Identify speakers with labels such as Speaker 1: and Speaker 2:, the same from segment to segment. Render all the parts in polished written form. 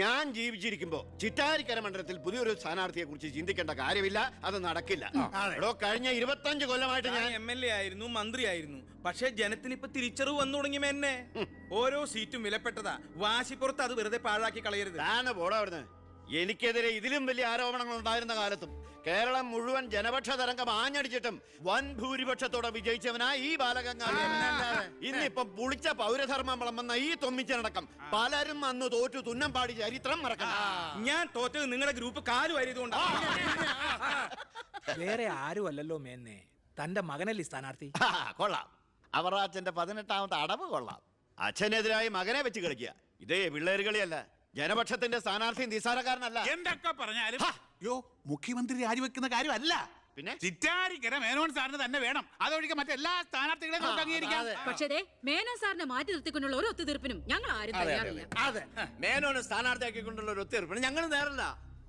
Speaker 1: ഞാൻ ജീവിച്ചിരിക്കുമ്പോ ചിറ്റാരിക്കര മണ്ഡലത്തിൽ പുതിയൊരു സ്ഥാനാർത്ഥിയെ കുറിച്ച് ചിന്തിക്കേണ്ട കാര്യമില്ല, അത് നടക്കില്ല. എടോ, കഴിഞ്ഞ 25 കൊല്ലമായിട്ട് ഞാൻ
Speaker 2: MLA ആയിരുന്നു, മന്ത്രിയായിരുന്നു. പക്ഷേ ജനത്തിന് ഇപ്പൊ തിരിച്ചറിവ് വന്നു തുടങ്ങി. എന്നെ ഓരോ സീറ്റും വിലപ്പെട്ടതാ. വാശിപ്പുറത്ത് അത് വെറുതെ പാഴാക്കി കളയരുത്.
Speaker 1: പോടാ അവിടുന്ന്. എനിക്കെതിരെ ഇതിലും വലിയ ആരോപണങ്ങൾ ഉണ്ടായിരുന്ന കാലത്തും കേരളം മുഴുവൻ ജനപക്ഷ തരംഗം ആഞ്ഞടിച്ചിട്ടും വൻ ഭൂരിപക്ഷത്തോടെ വിജയിച്ചവനായി ഈ ബാലഗംഗാധരൻ. ഇന്നിപ്പം പുളിച്ച പൗരധർമ്മം വിളമ്പുന്ന ഈ തൊമ്മിച്ചടക്കം പലരും അന്ന് തോറ്റു തുന്നം പാടി ചരിത്രം മറക്കണം.
Speaker 2: ഞാൻ തോറ്റത് നിങ്ങളുടെ ഗ്രൂപ്പ് കാലു വാരിയതുകൊണ്ടാണ്.
Speaker 3: വേറെ ആരും അല്ലല്ലോ മേന്നെ, തന്റെ മകനല്ലേ സ്ഥാനാർത്ഥി.
Speaker 1: കൊള്ളാം, അവർ അച്ഛന്റെ 18ാമത്തെ അടവ് കൊള്ളാം. അച്ഛനെതിരായി മകനെ വെച്ച് കളിക്കുക. ഇതേ പിള്ളേര് കളിയല്ല. ജനപക്ഷത്തിന്റെ സ്ഥാനാർത്ഥി നിസ്സാരക്കാരനല്ല.
Speaker 4: എന്തൊക്കെ പറഞ്ഞാലും മുഖ്യമന്ത്രി രാജിവെക്കുന്ന കാര്യമല്ല.
Speaker 1: പിന്നെ
Speaker 4: ചിറ്റാരിക്കര മേനോൻ സാറിന് തന്നെ വേണം. അതൊഴികെ മറ്റെല്ലാ സ്ഥാനാർത്ഥികളെയും നമുക്ക് അംഗീകരിക്കാം.
Speaker 5: പക്ഷേ മേനോൻ സാറിനെ മാറ്റി നിർത്തിക്കൊണ്ടുള്ള ഒരു ഒത്തുതീർപ്പിനും ഞങ്ങൾ ആരും തയ്യാറില്ല.
Speaker 6: അതെ, മേനോനെ സ്ഥാനാർത്ഥിയാക്കിക്കൊണ്ടുള്ള ഒരു ഒത്തുതീർപ്പിന് ഞങ്ങൾ നേരല്ല.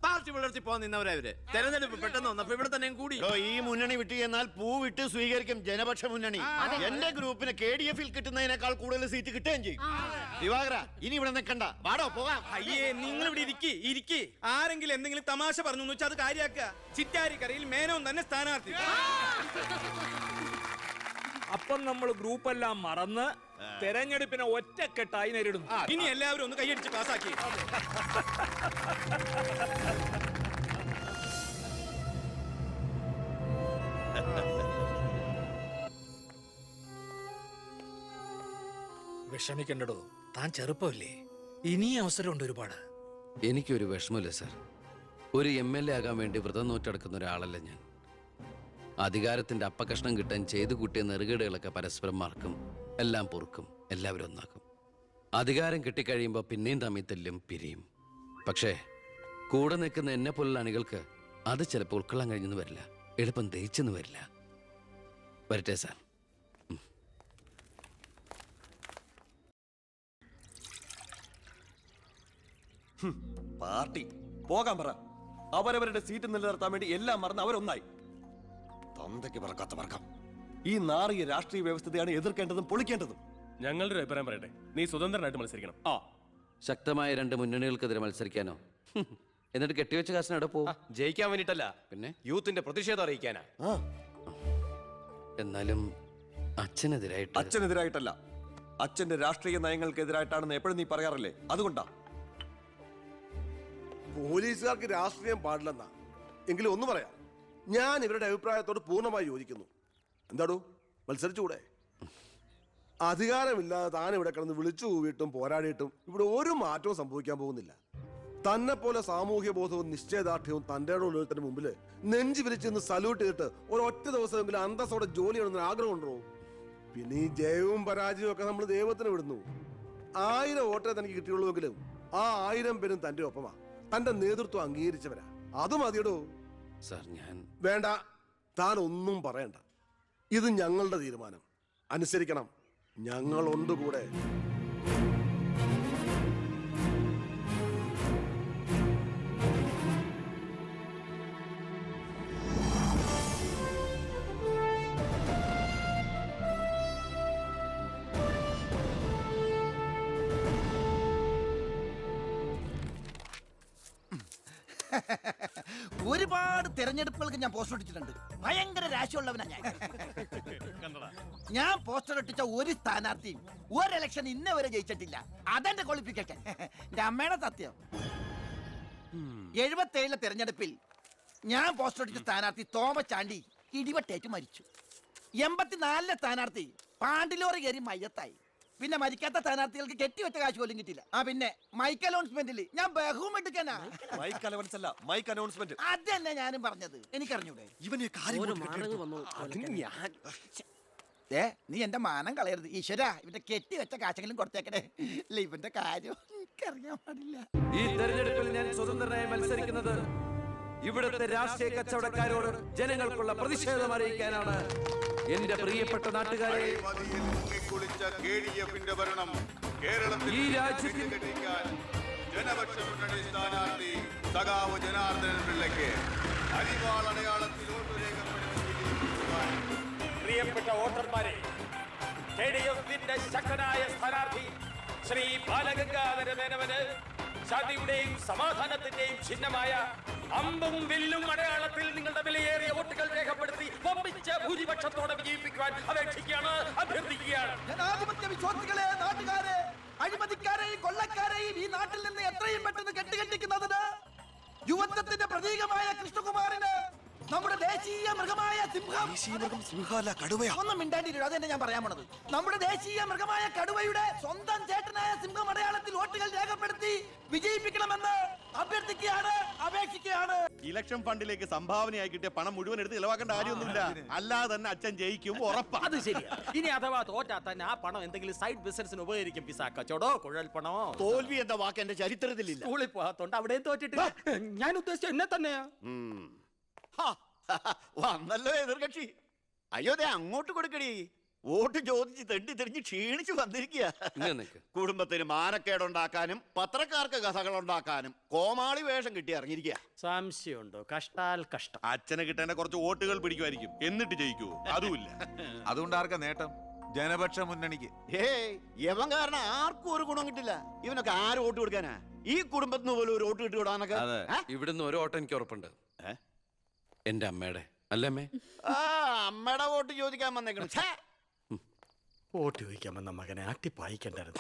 Speaker 6: പാർട്ടി വളർത്തി പോകാൻ നിന്നവരവര് തെരഞ്ഞെടുപ്പ് പെട്ടെന്ന് വന്നപ്പോ ഇവിടെ തന്നെ കൂടി.
Speaker 1: ഈ മുന്നണി വിട്ട് എന്നാൽ പൂ വിട്ട് സ്വീകരിക്കും ജനപക്ഷ മുന്നണി. എന്റെ ഗ്രൂപ്പിന് KDF-ൽ കിട്ടുന്നതിനേക്കാൾ കൂടുതൽ സീറ്റ് കിട്ടുകയും ചെയ്യും. ദിവാകര, ഇനി ഇവിടെ നിൽക്കണ്ട, വാടോ പോകാം.
Speaker 2: അയ്യേ, നിങ്ങൾ ഇവിടെ ഇരിക്കി. ആരെങ്കിലും എന്തെങ്കിലും തമാശ പറഞ്ഞു വെച്ചാൽ അത് കാര്യാക്കുക. ചിറ്റാരിക്കരയിൽ മേനോൻ തന്നെ സ്ഥാനാർത്ഥി.
Speaker 3: അപ്പം നമ്മൾ ഗ്രൂപ്പെല്ലാം മറന്ന് തെരഞ്ഞെടുപ്പിനെ ഒറ്റക്കെട്ടായി നേരിടുന്നു.
Speaker 2: ഇനി എല്ലാവരും ഒന്ന് കൈയടിച്ച് പാസ്സാക്കി.
Speaker 3: വിഷമിക്കണ്ടോ, താൻ ചെറുപ്പമല്ലേ, ഇനി അവസരമുണ്ട് ഒരുപാട്.
Speaker 7: എനിക്കൊരു വിഷമമില്ല സാർ. ഒരു MLA ആകാൻ വേണ്ടി വ്രതം നോറ്റെടുക്കുന്ന ഒരാളല്ല ഞാൻ. അധികാരത്തിന്റെ അപ്പകഷ്ണം കിട്ടാൻ ചെയ്തു കൂട്ടിയ നെറുകേടുകളൊക്കെ പരസ്പരം മറക്കും, എല്ലാം പൊറുക്കും, എല്ലാവരും ഒന്നാക്കും. അധികാരം കിട്ടിക്കഴിയുമ്പോൾ പിന്നെയും തമ്മിൽ തെല്ലും പിരിയും. പക്ഷേ കൂടെ നിൽക്കുന്ന എന്നെ പോലുള്ള അണികൾക്ക് അത് ചിലപ്പോൾ ഉൾക്കൊള്ളാൻ കഴിഞ്ഞെന്ന് വരില്ല, എളുപ്പം ദഹിച്ചെന്ന് വരില്ല. വരട്ടെ സാർ.
Speaker 8: പാർട്ടി പോകാൻ പറ. അവരവരുടെ സീറ്റ് നിലനിർത്താൻ വേണ്ടി എല്ലാം മറന്ന് അവരൊന്നായി. തന്തയ്ക്ക് പറക്കാത്ത വർക്കം. ഈ നാറിയ രാഷ്ട്രീയ വ്യവസ്ഥയാണ് എതിർക്കേണ്ടതും പൊളിക്കേണ്ടതും.
Speaker 9: ഞങ്ങളുടെ ഒരു അഭിപ്രായം പറയട്ടെ, നീ സ്വതന്ത്രനായിട്ട് മത്സരിക്കണം.
Speaker 7: ശക്തമായ 2 മുന്നണികൾക്കെതിരെ മത്സരിക്കാനോ? എന്നിട്ട് കെട്ടിവെച്ച കാശിന് എവിടെ പോകും?
Speaker 6: ജയിക്കാൻ വേണ്ടിട്ടല്ല,
Speaker 7: പിന്നെ
Speaker 6: യൂത്തിന്റെ പ്രതിഷേധം അറിയിക്കാനാ.
Speaker 7: എന്നാലും
Speaker 8: അച്ഛനെതിരായിട്ടല്ല, അച്ഛന്റെ രാഷ്ട്രീയ നയങ്ങൾക്കെതിരായിട്ടാണെന്ന് എപ്പോഴും നീ പറയാറില്ലേ, അതുകൊണ്ടാ.
Speaker 10: പോലീസുകാർക്ക് രാഷ്ട്രീയം പാടില്ലെന്നാ. എങ്കിലും ഒന്ന് പറയാം, ഞാൻ ഇവരുടെ അഭിപ്രായത്തോട് പൂർണ്ണമായി യോജിക്കുന്നു. എന്താടോ, മത്സരിച്ചുകൂടെ? അധികാരമില്ലാതെ താൻ ഇവിടെ കിടന്ന് വിളിച്ചു കൂവിയിട്ടും പോരാടിയിട്ടും ഇവിടെ ഒരു മാറ്റവും സംഭവിക്കാൻ പോകുന്നില്ല. തന്നെ പോലെ സാമൂഹ്യ ബോധവും നിശ്ചയദാർഢ്യവും തൻ്റെ ഉള്ളതിന് മുമ്പിൽ നെഞ്ചു വിരിച്ചെന്ന് സല്യൂട്ട് ചെയ്തിട്ട് ഒരൊറ്റ ദിവസമെങ്കിലും അന്തസ്സോടെ ജോലി ചെയ്യണമെന്ന് ആഗ്രഹം ഉണ്ടോ? പിന്നെ ഈ ജയവും പരാജയവും ഒക്കെ നമ്മൾ ദൈവത്തിന് വിടുന്നു. 1000 വോട്ടേ തനിക്ക് കിട്ടിയുള്ളൂവെങ്കിലും ആ 1000 പേരും തന്റെ ഒപ്പമാ, തന്റെ നേതൃത്വം അംഗീകരിച്ചവരാ. അത് മതിയടോ. വേണ്ട, താൻ ഒന്നും പറയണ്ട. ഇത് ഞങ്ങളുടെ തീരുമാനം, അനുസരിക്കണം. ഞങ്ങളുണ്ട് കൂടെ.
Speaker 11: ഒരുപാട് തെരഞ്ഞെടുപ്പുകൾക്ക് ഞാൻ പോസ്റ്റർ ഒട്ടിച്ചിട്ടുണ്ട്. ഭയങ്കര രാശിയുള്ളവനാ ഞാൻ. ഞാൻ പോസ്റ്റർ ഒട്ടിച്ച ഒരു സ്ഥാനാർത്ഥിയും ഒരു ഇലക്ഷൻ ഇന്നേ വരെ ജയിച്ചിട്ടില്ല. അതെന്റെ ക്വാളിഫിക്കേഷൻ. എന്റെ അമ്മയുടെ സത്യം. 77 തെരഞ്ഞെടുപ്പിൽ ഞാൻ പോസ്റ്റർ ഒട്ടിച്ച സ്ഥാനാർത്ഥി തോമസ് ചാണ്ടി ഇടിവെട്ടേറ്റ് മരിച്ചു. 84 സ്ഥാനാർത്ഥി പാണ്ടിലോറി കയറി മയ്യത്തായി. പിന്നെ മരിക്കാത്ത സ്ഥാനാർത്ഥികൾക്ക് കെട്ടിവെച്ച കാശ് പോലും കിട്ടില്ല. പിന്നെ മൈക്ക് അനൗൺസ്മെന്റിൽ ഞാൻ ബഹുമെടുക്കാനാ.
Speaker 8: മൈക്ക് അലവൻസ് അല്ല, മൈക്ക് അനൗൺസ്മെന്റ്.
Speaker 11: അതന്നെ ഞാനും പറഞ്ഞത്. എനിക്കറിഞ്ഞൂടെ? നീ എന്റെ മാനം കളയരുത് ഈശ്വര. ഇവന്റെ കെട്ടിവെച്ച കാശെങ്കിലും കൊടുത്തേക്കണേ. ഇല്ല, ഇവന്റെ കാര്യം എനിക്കറിയാൻ പാടില്ല.
Speaker 7: ഈ തെരഞ്ഞെടുപ്പിൽ ഞാൻ സ്വതന്ത്രനായി മത്സരിക്കുന്നത് ഇവിടുത്തെ രാഷ്ട്രീയ കച്ചവടക്കാരോട് ജനങ്ങൾക്കുള്ള പ്രതിഷേധം അറിയിക്കാനാണ്. എന്റെ പ്രിയപ്പെട്ട നാട്ടുകാരെ, ഈ രാജ്യത്തിൽ
Speaker 12: ജനപക്ഷ മുന്നണി സ്ഥാനാർത്ഥി സഖാവ് ജനാർദ്ദനൻ പിള്ളയ്ക്ക് അരിവാളടയാളത്തിൽ വോട്ട് രേഖപ്പെടുത്തി.
Speaker 4: പ്രിയപ്പെട്ട വോട്ടർമാരെ, KDF-ന്റെ ശക്തനായ സ്ഥാനാർത്ഥി ശ്രീ ബാലഗംഗാധര മേനോന്
Speaker 9: ശാന്തിയുടെയും സമാധാനത്തിന്റെയും ചിഹ്നമായ അമ്പും വില്ലും അടയാളത്തിൽ നിങ്ങളുടെ വിലയേറിയ വോട്ടുകൾ രേഖപ്പെടുത്തി വമ്പിച്ച ഭൂരിപക്ഷത്തോടെ വിജയിപ്പിക്കുവാൻ അപേക്ഷിക്കുകയാണ്, അഭ്യർത്ഥിക്കുകയാണ്.
Speaker 11: ജനാധിപത്യ വിശ്വാസികളെ, നാട്ടുകാരെ, അഴിമതിക്കാരെയും കൊള്ളക്കാരെയും ഈ നാട്ടിൽ നിന്ന് എത്രയും പെട്ടെന്ന് കെട്ടുകെട്ടിക്കുന്നതിന് യുവത്വത്തിന്റെ പ്രതീകമായ കൃഷ്ണകുമാറിന് നമ്മുടെ ദേശീയ മൃഗമായ സിംഹം ഒന്നും മിണ്ടാണ്ടിരിക്കും. അതെന്നെ ഞാൻ പറയാൻ പോണത്. നമ്മുടെ ദേശീയ മൃഗമായ കടുവയുടെ സ്വന്തം ചേട്ടനായ സിംഹം അടയാളത്തിൽ വോട്ടുകൾ രേഖപ്പെടുത്തി വിജയിപ്പിക്കണമെന്ന് അഭ്യർത്ഥിക്കുകയാണ്, അപേക്ഷിക്കുകയാണ്.
Speaker 12: ഇലക്ഷൻ ഫണ്ടിലേക്ക് സംഭാവനയായി കിട്ടിയ പണം മുഴുവൻ എടുത്ത് ഇളവാക്കേണ്ട കാര്യമൊന്നുമില്ല. അല്ലാതെ തന്നെ അച്ഛൻ ജയിക്കും, ഉറപ്പാ.
Speaker 13: അത് ശരിയാ. ഇനി അഥവാ തോറ്റാ തന്നെ ആ പണം എന്തെങ്കിലും സൈഡ് ബിസിനസിന് ഉപകരിക്കും. പിസാ കച്ചവടോ കുഴൽപ്പണമോ.
Speaker 1: തോൽവി എന്ന വാക്ക് എന്റെ ചരിത്രത്തിലില്ല.
Speaker 13: സ്കൂളിൽ പോകാത്തോണ്ട് അവിടെയും തോറ്റിട്ടില്ല. ഞാൻ ഉദ്ദേശിച്ച എന്നെ തന്നെയാ.
Speaker 1: വന്നല്ലോ എതിർകക്ഷി. അയ്യോ ദേ അങ്ങോട്ട് കൊടുക്കടി. വോട്ട് ചോദിച്ച് തെണ്ടി തെറിഞ്ഞ് ക്ഷീണിച്ച് വന്നിരിക്കുക. കുടുംബത്തിന് മാനക്കേടുണ്ടാക്കാനും പത്രക്കാർക്ക് കഥകൾ ഉണ്ടാക്കാനും കോമാളി വേഷം കിട്ടി ഇറങ്ങിയിരിക്കുക.
Speaker 13: സംശയമുണ്ടോ? കഷ്ടാൽ കഷ്ടം.
Speaker 12: അച്ഛനെ കിട്ടേണ്ട കുറച്ച് വോട്ടുകൾ പിടിക്കുമായിരിക്കും, എന്നിട്ട് ജയിക്കൂ. അതുമില്ല.
Speaker 14: അതുകൊണ്ട് ആർക്കാ നേട്ടം? ജനപക്ഷ മുന്നണിക്ക്.
Speaker 1: യവൻ കാരണം ആർക്കും ഒരു ഗുണം കിട്ടില്ല. ഇവനൊക്കെ ആര് വോട്ട് കൊടുക്കാനാ? ഈ കുടുംബത്തിന് പോലും ഒരു വോട്ട് കിട്ടിവിടാനൊക്കെ.
Speaker 7: ഇവിടുന്ന് ഒരു വോട്ട് എനിക്ക് ഉറപ്പുണ്ട്. എന്റെ അമ്മയുടെ അല്ലമ്മേ.
Speaker 1: അമ്മയുടെ വോട്ട് ചോദിക്കാൻ വന്നേക്കണം.
Speaker 13: വോട്ട് ചോദിക്കാൻ വന്ന മകനെ ആട്ടിപ്പായിക്കണ്ടായിരുന്നു.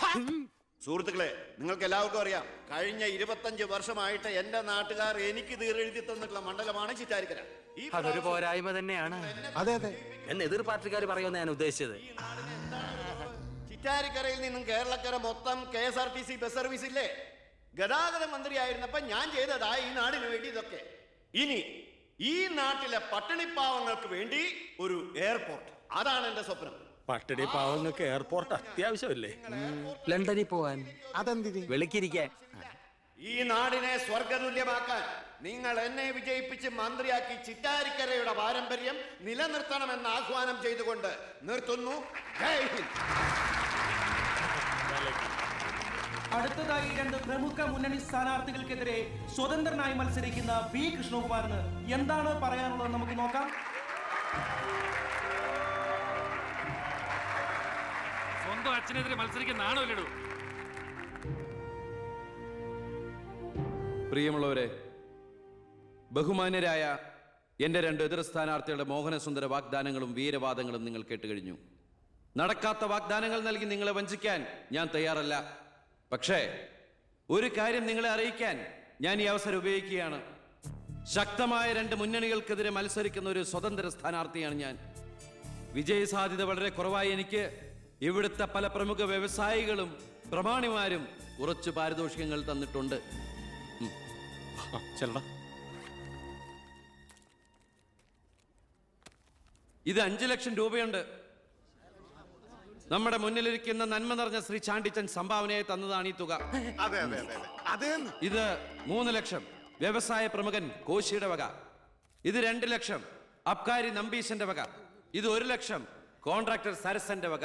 Speaker 1: സുഹൃത്തുക്കളെ, നിങ്ങൾക്ക് എല്ലാവർക്കും അറിയാം, കഴിഞ്ഞ 25 വർഷമായിട്ട് എന്റെ നാട്ടുകാർ എനിക്ക് തീരെഴുതി തന്നിട്ടുള്ള മണ്ഡലമാണ് ചിറ്റാരിക്കര.
Speaker 13: അതൊരു പോരായ്മ തന്നെയാണ്. അതെ അതെ, എന്ന് എതിർ പാർട്ടിക്കാർ പറയുമെന്ന് ഞാൻ ഉദ്ദേശിച്ചത്.
Speaker 1: ചിറ്റാരിക്കരയിൽ നിന്നും കേരളക്കര മൊത്തം KSRTC ബസ് സർവീസ് ഇല്ലേ? ഗതാഗത മന്ത്രിയായിരുന്നപ്പോ ഞാൻ ചെയ്തതാ ഈ നാടിന് വേണ്ടി ഇതൊക്കെ. ഇനി ഈ നാട്ടിലെ പട്ടിണിപ്പാവങ്ങൾക്ക് വേണ്ടി ഒരു എയർപോർട്ട്, അതാണ് എന്റെ സ്വപ്നം.
Speaker 13: പട്ടിണി പാവങ്ങൾക്ക് എയർപോർട്ട് അത്യാവശ്യമല്ലേ? ലണ്ടനിൽ പോവാൻ. അതെന്തിന്? വെളുക്കിരിക്കാൻ.
Speaker 1: ഈ നാടിനെ സ്വർഗതുല്യമാക്കാൻ നിങ്ങൾ എന്നെ വിജയിപ്പിച്ച് മന്ത്രിയാക്കി ചിറ്റാരിക്കരയുടെ പാരമ്പര്യം നിലനിർത്തണമെന്ന് ആഹ്വാനം ചെയ്തുകൊണ്ട് നിർത്തുന്നു. ജയ് ഹിന്ദ്.
Speaker 15: അടുത്തതായി 2 പ്രമുഖ മുന്നണി സ്ഥാനാർത്ഥികൾക്കെതിരെ സ്വതന്ത്രനായി മത്സരിക്കുന്ന ബി കൃഷ്ണകുമാറിന് എന്താണ് പറയാനുള്ളത് നമുക്ക് നോക്കാം.
Speaker 9: സ്വന്തം അച്ഛനെതിരെ മത്സരിക്കുന്നതാണോ ഇല്ലടോ?
Speaker 7: പ്രിയമുള്ളവരെ, ബഹുമാന്യരായ എന്റെ 2 എതിർ സ്ഥാനാർത്ഥികളുടെ മോഹനസുന്ദര വാഗ്ദാനങ്ങളും വീരവാദങ്ങളും നിങ്ങൾ കേട്ടുകഴിഞ്ഞു. നടക്കാത്ത വാഗ്ദാനങ്ങൾ നൽകി നിങ്ങളെ വഞ്ചിക്കാൻ ഞാൻ തയ്യാറല്ല. പക്ഷേ ഒരു കാര്യം നിങ്ങളെ അറിയിക്കാൻ ഞാൻ ഈ അവസരം ഉപയോഗിക്കുകയാണ്. ശക്തമായ 2 മുന്നണികൾക്കെതിരെ മത്സരിക്കുന്ന ഒരു സ്വതന്ത്ര സ്ഥാനാർത്ഥിയാണ് ഞാൻ. വിജയസാധ്യത വളരെ കുറവായി എനിക്ക് ഇവിടുത്തെ പല പ്രമുഖ വ്യവസായികളും പ്രമാണിമാരും കുറച്ച് പാരിതോഷികങ്ങൾ തന്നിട്ടുണ്ട്. ഇത് 5 ലക്ഷം രൂപയുണ്ട്. നമ്മുടെ മുന്നിലിരിക്കുന്ന നന്മ നിറഞ്ഞ ശ്രീ ചാണ്ടിച്ചൻ സംഭാവനയായി തന്നതാണ് ഈ തുക. ഇത് 3 ലക്ഷം വ്യവസായ പ്രമുഖൻ കോശിയുടെ വക. ഇത് 2 ലക്ഷം അബ്കാരി നമ്പീശന്റെ വക. ഇത് 1 ലക്ഷം കോൺട്രാക്ടർ സരസന്റെ വക.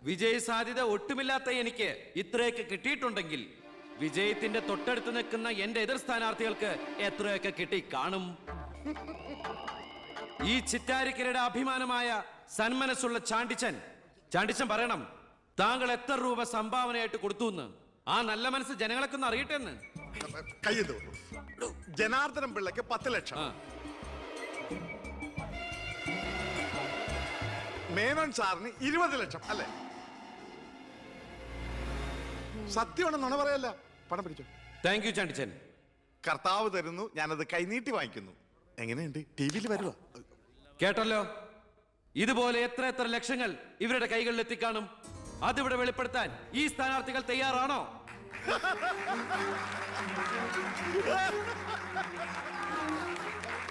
Speaker 7: വിജയ സാധ്യത ഒട്ടുമില്ലാത്ത എനിക്ക് ഇത്രയൊക്കെ കിട്ടിയിട്ടുണ്ടെങ്കിൽ വിജയത്തിന്റെ തൊട്ടടുത്ത് നിൽക്കുന്ന എന്റെ എതിർ സ്ഥാനാർത്ഥികൾക്ക് എത്രയൊക്കെ കിട്ടി കാണും. ഈ ചിറ്റാരിക്കരയുടെ അഭിമാനമായ സന്മനസ്സുള്ള ചാണ്ടിച്ചൻ പറയണം, താങ്കൾ എത്ര രൂപ സംഭാവനയായിട്ട് കൊടുത്തു എന്ന്. ആ നല്ല മനസ്സ് ജനങ്ങളൊക്കെ ഒന്ന് അറിയട്ടെ എന്ന്.
Speaker 12: ജനാർദ്ദനം പിള്ളയ്ക്ക് 10 ലക്ഷം, മേനോൻ സാറിന് 20 ലക്ഷം അല്ലേ? സത്യമാണ്, നുണ പറയല്ല. പണം പിടിച്ചോ.
Speaker 7: Thank you Chandichan.
Speaker 12: കർത്താവ് തരുന്നു, ഞാനത് കൈനീട്ടി വാങ്ങിക്കുന്നു. എങ്ങനെയുണ്ട്? ടിവിയിൽ വരുവാ.
Speaker 7: കേട്ടല്ലോ, ഇതുപോലെ എത്ര ലക്ഷങ്ങൾ ഇവരുടെ കൈകളിൽ എത്തിക്കാണും. അതിവിടെ വെളിപ്പെടുത്താൻ ഈ സ്ഥാനാർത്ഥികൾ തയ്യാറാണോ?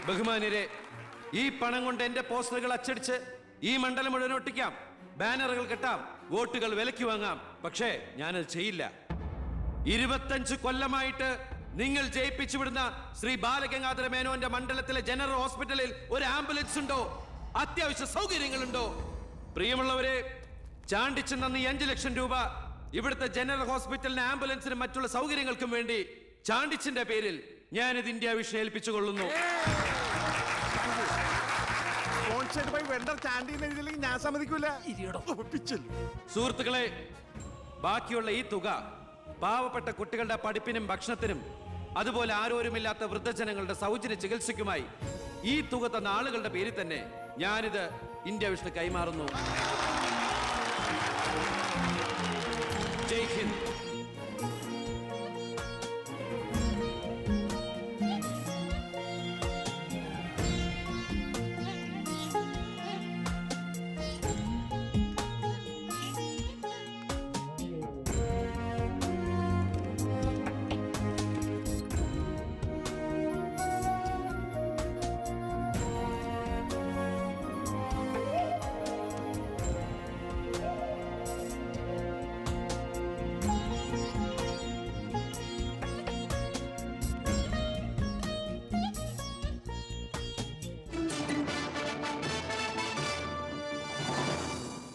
Speaker 7: ബഹുമാന്യരെ, ഈ പണം കൊണ്ട് എന്റെ പോസ്റ്ററുകൾ അച്ചടിച്ച് ഈ മണ്ഡലം മുഴുവൻ ഒട്ടിക്കാം, ബാനറുകൾ കെട്ടാം, വോട്ടുകൾ വിലയ്ക്ക് വാങ്ങാം. പക്ഷേ ഞാനത് ചെയ്യില്ല. 25 കൊല്ലമായിട്ട് നിങ്ങൾ ജയിപ്പിച്ചു വിടുന്ന ശ്രീ ബാലഗംഗാധര മേനോന്റെ മണ്ഡലത്തിലെ ജനറൽ ഹോസ്പിറ്റലിൽ ഒരു ആംബുലൻസ് ഉണ്ടോ? അത്യാവശ്യ സൗകര്യങ്ങളുണ്ടോ? പ്രിയമുള്ളവരെ, ചാണ്ടിച്ചൻ നന്ദി 5 ലക്ഷം രൂപ ഇവിടുത്തെ ജനറൽ ഹോസ്പിറ്റലിന് ആംബുലൻസിനും മറ്റുള്ള സൗകര്യങ്ങൾക്കും വേണ്ടി ചാണ്ടിച്ചന്റെ പേരിൽ ഞാനിത് ഇന്ത്യ വിഷൻ ഏൽപ്പിച്ചുകൊള്ളുന്നു.
Speaker 12: ഞാൻ സമ്മതിക്കൂല.
Speaker 7: സുഹൃത്തുക്കളെ, ബാക്കിയുള്ള ഈ തുക പാവപ്പെട്ട കുട്ടികളുടെ പഠിപ്പിനും ഭക്ഷണത്തിനും അതുപോലെ ആരോരുമില്ലാത്ത വൃദ്ധജനങ്ങളുടെ സൗജന്യ ചികിത്സയ്ക്കുമായി ഈ തുക തന്ന ആളുകളുടെ പേരിൽ തന്നെ ഞാനിത് ഇന്ത്യ വിഷ്ണു കൈമാറുന്നു. ജയ് ഹിന്ദ്.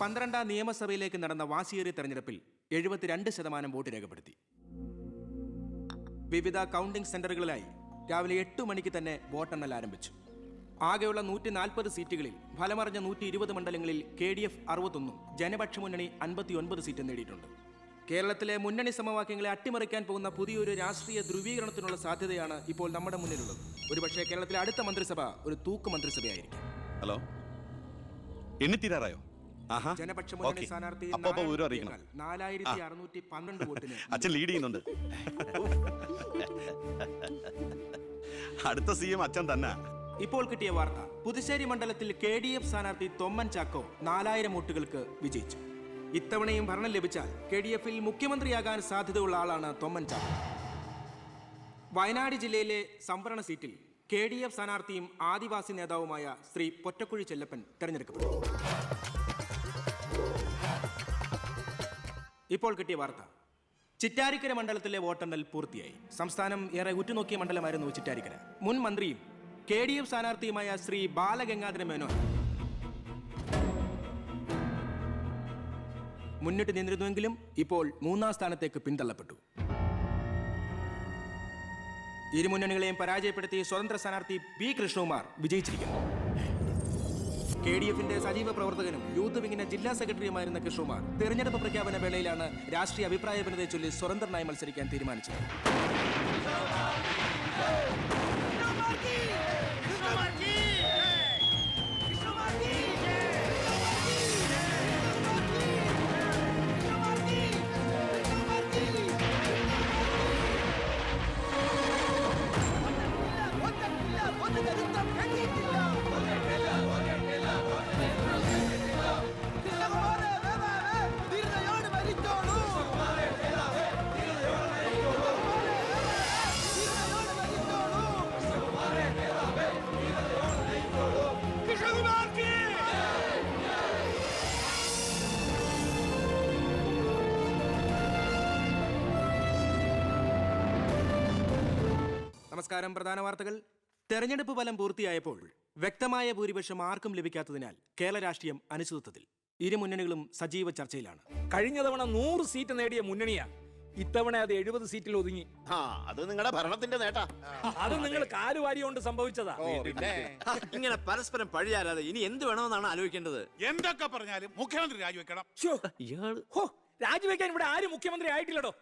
Speaker 15: പന്ത്രണ്ടാം നിയമസഭയിലേക്ക് നടന്ന വാശിയേറിയ തെരഞ്ഞെടുപ്പിൽ 72% വോട്ട് രേഖപ്പെടുത്തി. വിവിധ കൗണ്ടിംഗ് സെന്ററുകളിലായി രാവിലെ 8 മണിക്ക് തന്നെ വോട്ടെണ്ണൽ ആരംഭിച്ചു. ആകെയുള്ള 140 സീറ്റുകളിൽ ഫലമറിഞ്ഞ 120 മണ്ഡലങ്ങളിൽ KDF 61, ജനപക്ഷ മുന്നണി 59 സീറ്റ് നേടിയിട്ടുണ്ട്. കേരളത്തിലെ മുന്നണി സമവാക്യങ്ങളെ അട്ടിമറിക്കാൻ പോകുന്ന പുതിയൊരു രാഷ്ട്രീയ ധ്രുവീകരണത്തിനുള്ള സാധ്യതയാണ് ഇപ്പോൾ നമ്മുടെ മുന്നിലുള്ളത്. ഒരുപക്ഷെ കേരളത്തിലെ അടുത്ത മന്ത്രിസഭ ഒരു തൂക്ക് മന്ത്രിസഭയായിരിക്കും.
Speaker 12: ഹലോ, എണ്ണിത്തീരാറായോ?
Speaker 15: ജനപക്ഷ മുന്നണി സ്ഥാനാർത്ഥി 4612 വോട്ടിന്
Speaker 12: അച്ഛൻ ലീഡ് ചെയ്യുന്നുണ്ട്. അടുത്ത CM അച്ഛൻ തന്നെ.
Speaker 15: ഇപ്പോൾ കിട്ടിയ വാർത്ത, പുതുശ്ശേരി മണ്ഡലത്തിൽ KDF സ്ഥാനാർത്ഥി തൊമ്മൻ ചാക്കോ 4000 വോട്ടുകൾക്ക് വിജയിച്ചു. ഇത്തവണയും ഭരണം ലഭിച്ചാൽ KDF-ൽ മുഖ്യമന്ത്രിയാകാൻ സാധ്യതയുള്ള ആളാണ് തൊമ്മൻ ചാക്കോ. വയനാട് ജില്ലയിലെ സംവരണ സീറ്റിൽ KDF സ്ഥാനാർത്ഥിയും ആദിവാസി നേതാവുമായ ശ്രീ പൊറ്റക്കുഴി ചെല്ലപ്പൻ തെരഞ്ഞെടുക്കപ്പെട്ടു. ഇപ്പോൾ കിട്ടിയ വാർത്ത, ചിറ്റാരിക്കര മണ്ഡലത്തിലെ വോട്ടെണ്ണൽ പൂർത്തിയായി. സംസ്ഥാനം ഏറെ ഉറ്റുനോക്കിയ മണ്ഡലമായിരുന്നു ചിറ്റാരിക്കര. മുൻ മന്ത്രിയും KDF സ്ഥാനാർത്ഥിയുമായ ശ്രീ ബാലഗംഗാധര മേനോൻ മുന്നിട്ട് നിന്നിരുന്നുവെങ്കിലും ഇപ്പോൾ 3ാം സ്ഥാനത്തേക്ക് പിന്തള്ളപ്പെട്ടു. ഇരു മുന്നണികളെയും പരാജയപ്പെടുത്തി സ്വതന്ത്ര സ്ഥാനാർത്ഥി P. കൃഷ്ണകുമാർ വിജയിച്ചിരിക്കുന്നു. KDF-ന്റെ സജീവ പ്രവർത്തകനും യൂത്ത് വിങ്ങിന്റെ ജില്ലാ സെക്രട്ടറിയുമായിരുന്ന കൃഷ്ണകുമാർ തെരഞ്ഞെടുപ്പ് പ്രഖ്യാപന വേളയിലാണ് രാഷ്ട്രീയ അഭിപ്രായ ഭിന്നതയെ ചൊല്ലി സ്വതന്ത്രനായി മത്സരിക്കാൻ തീരുമാനിച്ചത്. നമസ്കാരം. പ്രധാന വാർത്തകൾ. തെരഞ്ഞെടുപ്പ് ഫലം പൂർത്തിയായപ്പോൾ വ്യക്തമായ ഭൂരിപക്ഷം ആർക്കും ലഭിക്കാത്തതിനാൽ കേരള രാഷ്ട്രീയം അനിശ്ചിതത്വത്തിൽ. ഇരു മുന്നണികളും സജീവ ചർച്ചയിലാണ്.
Speaker 3: കഴിഞ്ഞ തവണ 100 സീറ്റ് നേടിയ മുന്നണിയാ, ഇത്തവണ അത് 70 സീറ്റിൽ ഒതുങ്ങി.
Speaker 1: അത് നിങ്ങളുടെ ഭരണത്തിന്റെ നേട്ടാ.
Speaker 3: അത് നിങ്ങൾ കാലുവാരി കൊണ്ട് സംഭവിച്ചതാ.
Speaker 6: ഇങ്ങനെ പരസ്പരം പഴിയാരാതെ ഇനി എന്ത് വേണമെന്നാണ് ആലോചിക്കേണ്ടത്.
Speaker 4: എന്തൊക്കെ പറഞ്ഞാലും മുഖ്യമന്ത്രി രാജിവെക്കണം.
Speaker 3: രാജിവെക്കാൻ ഇവിടെ ആരും മുഖ്യമന്ത്രി ആയിട്ടില്ലടോ.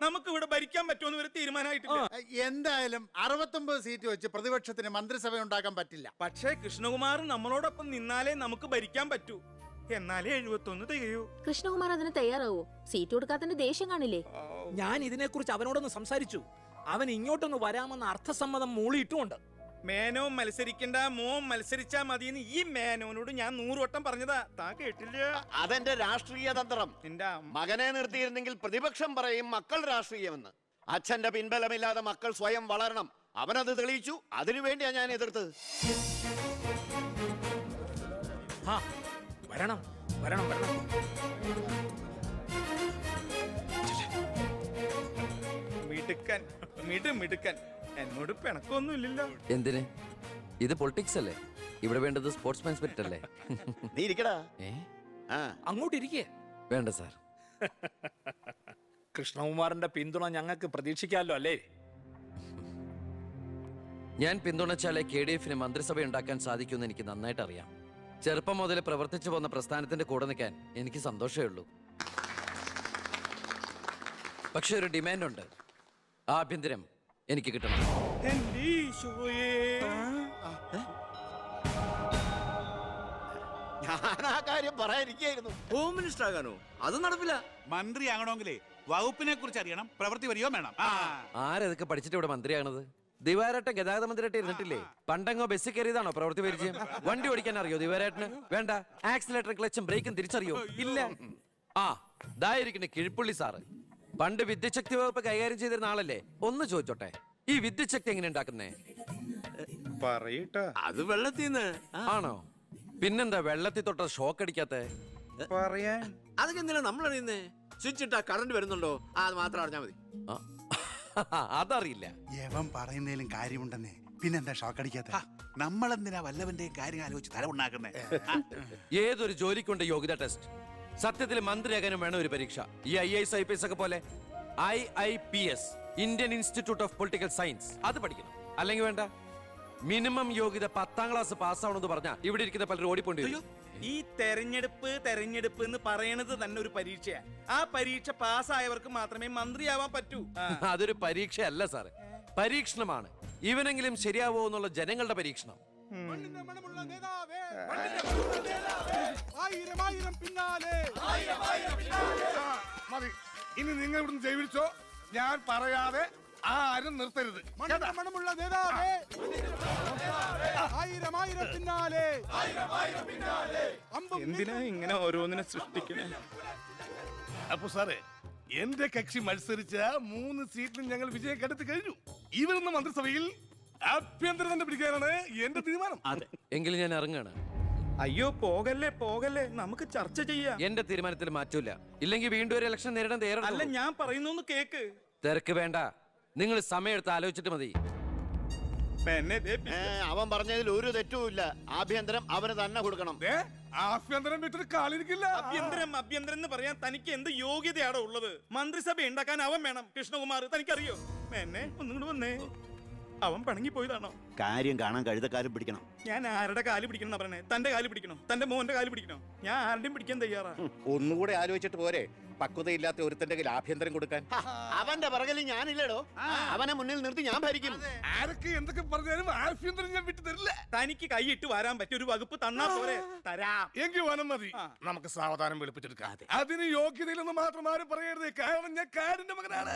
Speaker 2: നമുക്ക് ഇവിടെ ഭരിക്കാൻ പറ്റുമെന്ന് ഒരു തീരുമാനമായിട്ടില്ല.
Speaker 4: എന്തായാലും 69 സീറ്റ് വെച്ച് പ്രതിപക്ഷത്തിന് മന്ത്രിസഭ ഉണ്ടാക്കാൻ പറ്റില്ല.
Speaker 2: പക്ഷേ കൃഷ്ണകുമാർ നമ്മളോടൊപ്പം നിന്നാലേ നമുക്ക് ഭരിക്കാൻ പറ്റൂ. എന്നാലേ 71 തികയൂ.
Speaker 5: കൃഷ്ണകുമാർ അതിന് തയ്യാറാവോ? സീറ്റ് കൊടുക്കാത്തതിന്റെ ദേഷ്യം കാണില്ലേ?
Speaker 3: ഞാൻ ഇതിനെക്കുറിച്ച് അവനോടൊന്ന് സംസാരിച്ചു. അവൻ ഇങ്ങോട്ടൊന്ന് വരാമെന്ന അർത്ഥസമ്മതം മൂളിയിട്ടുമുണ്ട്.
Speaker 2: മേനോൻ മത്സരിക്കണ്ട, മോൻ മത്സരിച്ചാ മതിയെന്ന് ഈ മേനോനോട് ഞാൻ 100 വട്ടം പറഞ്ഞതാ. താ കേട്ടില്ല.
Speaker 1: അതെന്റെ രാഷ്ട്രീയ തന്ത്രം. മകനെ നിർത്തിയിരുന്നെങ്കിൽ പ്രതിപക്ഷം പറയും മക്കൾ രാഷ്ട്രീയമെന്ന്. അച്ഛന്റെ പിൻബലമില്ലാതെ മക്കൾ സ്വയം വളരണം. അവനത് തെളിയിച്ചു. അതിനുവേണ്ടിയാ ഞാൻ എതിർത്തത്.
Speaker 3: വരണം വരണം വരണം.
Speaker 2: മിടുക്കൻ മിടുക്കൻ. എന്നോട് പിണക്കൊന്നുമില്ലല്ലോ.
Speaker 7: എന്തിന്? ഇത് പൊളിറ്റിക്സ് അല്ലേ? ഇവിടെ വേണ്ടത് സ്പോർട്സ്മാൻ സ്പിരിറ്റ് അല്ലേ?
Speaker 1: നീ ഇരിക്കടാ.
Speaker 3: അങ്ങോട്ട് ഇരിക്കേ.
Speaker 7: വേണ്ട സാർ.
Speaker 3: കൃഷ്ണകുമാറിന്റെ പിന്തുണ ഞങ്ങൾക്ക് പ്രതീക്ഷിക്കാമല്ലോ അല്ലേ?
Speaker 7: ഞാൻ പിന്തുണച്ചാലേ KDF-ന് മന്ത്രിസഭ ഉണ്ടാക്കാൻ സാധിക്കുമെന്ന് എനിക്ക് നന്നായിട്ട് അറിയാം. ചെറുപ്പം മുതൽ പ്രവർത്തിച്ചു പോന്ന പ്രസ്ഥാനത്തിന്റെ കൂടെ നിൽക്കാൻ എനിക്ക് സന്തോഷമേ ഉള്ളൂ. പക്ഷെ ഒരു ഡിമാൻഡ് ഉണ്ട്. ആഭ്യന്തരം എനിക്ക് കിട്ടണം.
Speaker 1: ഞാൻ ആ കാര്യം പറയാനിരിക്കായിരുന്നു.
Speaker 6: Home minister ആകാനോ? അത് നടപ്പില്ല.
Speaker 4: മന്ത്രി ആകണമെങ്കിലേ വകുപ്പിനെ കുറിച്ച് അറിയണം, പ്രവൃത്തി വരികയോ വേണം.
Speaker 7: ആരതൊക്കെ പഠിച്ചിട്ട് ഇവിടെ മന്ത്രിയാണത്? ദിവാരേട്ടൻ ഗതാഗത മന്ത്രിയായിട്ട് ഇരുന്നിട്ടില്ലേ? പണ്ടങ്ങോ ബസ്സിൽ കയറിയതാണോ പ്രവൃത്തി പരിചയം? വണ്ടി ഓടിക്കാൻ അറിയോ ദിവാരേട്ടന്? വേണ്ട. ആക്സിലേറ്റർ ക്ലച്ചും ബ്രേക്കും തിരിച്ചറിയോ? ഇല്ല. ആ ഇതായിരിക്കണേ കിഴിപ്പുള്ളി സാറ്. പണ്ട് വിദ്യുച്ഛക്തി വകുപ്പ് കൈകാര്യം ചെയ്തിരുന്ന ആളല്ലേ? ഒന്ന് ചോദിച്ചോട്ടെ, ഈ വിദ്യുച്ഛക്തി എങ്ങനെ ഉണ്ടാക്കുന്നേ?
Speaker 6: അത് വെള്ളത്തിന്ന്.
Speaker 7: ആണോ? പിന്നെന്താ വെള്ളത്തിൽ തൊട്ട ഷോക്ക് അടിക്കാത്ത?
Speaker 6: അതൊക്കെ എന്തിനാ നമ്മൾ അറിയുന്നേ? സ്വിച്ച് ഇട്ടാ കറണ്ട് വരുന്നുണ്ടോ? അത് മാത്രം അറിഞ്ഞാ മതി.
Speaker 7: അതറിയില്ല.
Speaker 4: യവൻ പറയുന്നതിലും കാര്യമുണ്ടെന്നേ, പിന്നെന്താ ഷോക്ക് അടിക്കാത്ത? നമ്മളെന്തിനാ വല്ലവന്റെ കാര്യം ആലോചിച്ച് തല ഉണ്ടാക്കുന്നേ?
Speaker 7: ഏതൊരു ജോലിക്കുണ്ട് യോഗ്യത ടെസ്റ്റ്. സത്യത്തിൽ മന്ത്രിയാകാനും വേണം ഒരു പരീക്ഷ. ഈ IAS IPS ഒക്കെ പോലെ IIPS, Indian institute of political science, അത് പഠിക്കണം. അല്ലെങ്കിൽ വേണ്ട. മിനിമം യോഗ്യത 10ാം ക്ലാസ് പാസ്സാവണമെന്ന് പറഞ്ഞാ ഇവിടെ ഇരിക്കുന്ന പലരും ഓടിപ്പോണ്ടി വരും.
Speaker 2: ഈ തെരഞ്ഞെടുപ്പ് എന്ന് പറയണത് തന്നെ ഒരു പരീക്ഷയാ. ആ പരീക്ഷ പാസ്സായവർക്ക് മാത്രമേ മന്ത്രിയാവാൻ പറ്റൂ.
Speaker 7: അതൊരു പരീക്ഷയല്ല സാറേ, പരീക്ഷണമാണ്. ഇവനെങ്കിലും ശരിയാവോ എന്നുള്ള ജനങ്ങളുടെ പരീക്ഷണം.
Speaker 10: മതി, ഇനി നിങ്ങൾ ഇവിടുന്ന് ജൈവിച്ചോ. ഞാൻ പറയാതെ ആരും നിർത്തരുത്. മണമുള്ള നേതാവേ, ആയിരം ആയിരം പിന്നാലെ.
Speaker 2: എന്തിനാ ഇങ്ങനെ ഓരോന്നിനെ സൃഷ്ടിക്കണേ?
Speaker 10: അപ്പൊ സാറേ, എന്റെ കക്ഷി മത്സരിച്ച 3 സീറ്റിലും ഞങ്ങൾ വിജയം കണ്ടെത്തി കഴിഞ്ഞു. ഇവരുന്ന മന്ത്രിസഭയിൽ ആഭ്യന്തരം തന്നെ പിടിക്കാനാണ് എന്റെ തീരുമാനം.
Speaker 7: എങ്കിലും ഞാൻ ഇറങ്ങാണ്.
Speaker 2: അയ്യോ പോകല്ലേ, നമുക്ക് ചർച്ച ചെയ്യാം.
Speaker 7: എന്റെ തീരുമാനത്തിൽ മാറ്റൂല. ഇല്ലെങ്കിൽ വീണ്ടും ഒരു ഇലക്ഷൻ നേരിടാൻ
Speaker 2: അല്ല,
Speaker 7: തയ്യാറല്ല.
Speaker 2: ഞാൻ പറയുന്നു കേക്ക്.
Speaker 7: തിരക്ക് വേണ്ട, നിങ്ങൾ സമയമെടുത്ത് ആലോചിച്ചിട്ട് മതി.
Speaker 1: അവൻ പറഞ്ഞതിൽ ഒരു തെറ്റുമില്ല. ആഭ്യന്തരം അവന് തന്നെ കൊടുക്കണം.
Speaker 10: ആഭ്യന്തരം വിട്ടിട്ട് കാലിരിക്കില്ല.
Speaker 2: അഭ്യന്തരം എന്ന് പറയാൻ തനിക്ക് എന്ത് യോഗ്യതയാണോ ഉള്ളത്? മന്ത്രിസഭ ഉണ്ടാക്കാൻ അവൻ വേണം. കൃഷ്ണകുമാർ തനിക്കറിയോ? എന്നെ ഒന്നുകൂടെ വന്നേ. അവൻ പണങ്ങി പോയതാണോ?
Speaker 1: കാര്യം കാണാൻ കഴുതക്കാരും പിടിക്കണം.
Speaker 2: ഞാൻ ആരുടെ കാല് പിടിക്കണം പറഞ്ഞേ? തന്റെ കാല് പിടിക്കണോ? തന്റെ മോന്റെ കാല് പിടിക്കണോ? ഞാൻ ആരുടെയും പിടിക്കാൻ തയ്യാറാ.
Speaker 1: ഒന്നുകൂടെ ആലോചിച്ചിട്ട് പോരെ പക്വതയില്ലാത്ത ഒരുത്തന്റെ കയ്യിൽ ആഭ്യന്തരം കൊടുക്കാൻ. അവന്റെ പിറകിൽ ഞാനില്ലടോ. അവനെ മുന്നിൽ നിർത്തി ഞാൻ ഭരിക്കും.
Speaker 10: ആരൊക്കെ എന്തൊക്കെ പറഞ്ഞാലും ആഭ്യന്തരം ഞാൻ വിട്ടു തരില്ല.
Speaker 2: തനിക്ക് കൈയിട്ട് വരാൻ പറ്റിയ ഒരു വകുപ്പ് തന്നാ പോരെ? തരാം.
Speaker 10: എങ്കിൽ വനം മതി. നമുക്ക് സാവധാനം വെളുപ്പിച്ചെടുക്കാം. അതിന് യോഗ്യതയിലൊന്നും മാത്രം ആരും പറയരുത്. കാരണം ഞാൻ കാടിന്റെ മകനാണ്.